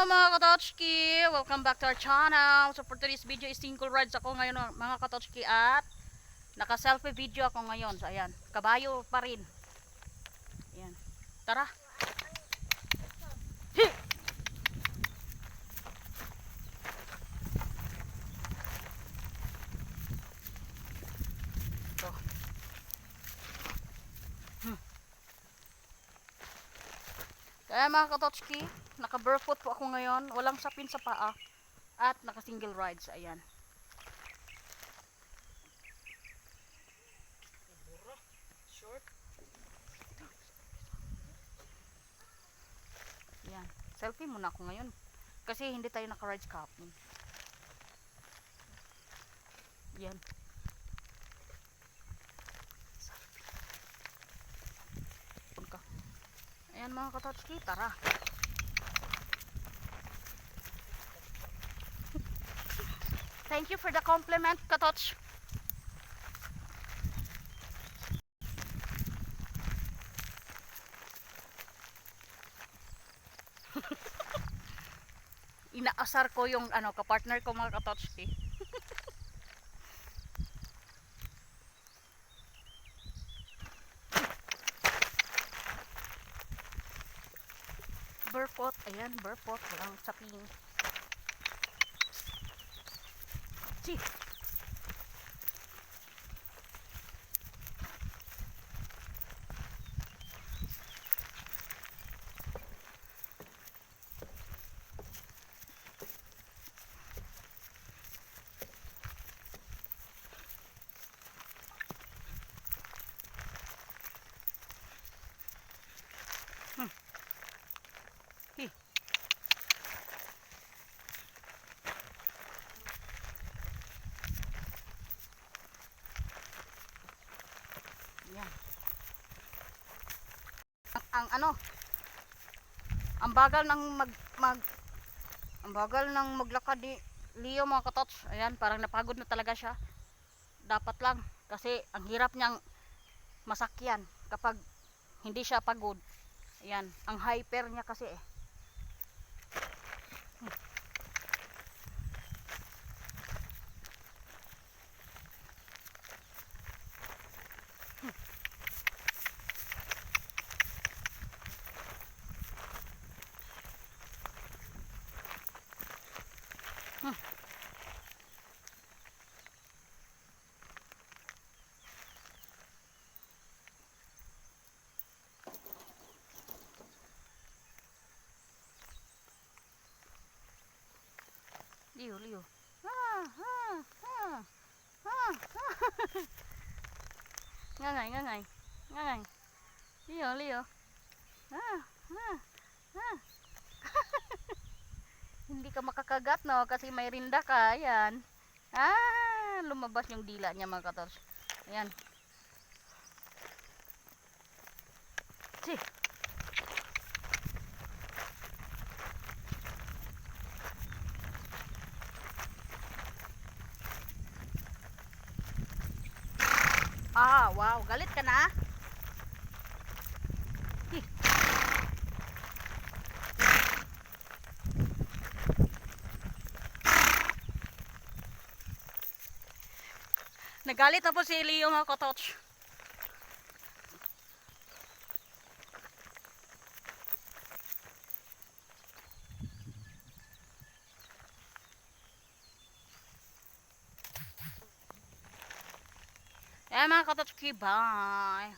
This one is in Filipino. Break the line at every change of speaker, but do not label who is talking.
Hello mga katochki! Welcome back to our channel. So for today's video is single rides ako ngayon mga katochki at naka-selfie video ako ngayon. So ayan, kabayo pa rin. Ayan. Tara! Hi! So. Kaya mga katochki, naka-barefoot po ako ngayon. Walang sapin sa paa. At naka-single rides. Ayan. Short. Ayan. Selfie muna ako ngayon. Kasi hindi tayo naka-rides kahapon. Ayan. Ayan mga katochki, tara. Thank you for the compliment, katoch. Inaasar ko yung kapartner ko mga katochki. Barefoot, ayan, barefoot, walang saping. Si. Hi. Yan. Ang bagal ng ang bagal ng maglakad ni Leo mga katots. Ayan, parang napagod na talaga siya. Dapat lang kasi ang hirap niyang masakyan kapag hindi siya pagod. Ayan, ang hyper niya kasi eh. Leo. Ngangay. Leo. Hindi ka makakagat no kasi may rinda ka. Ayan. Lumabas yung dila niya mga katots. Ayan. Si. Wow, galit ka na? Hi. Nagalit na po si Leo mga katots. Mga katots, bye.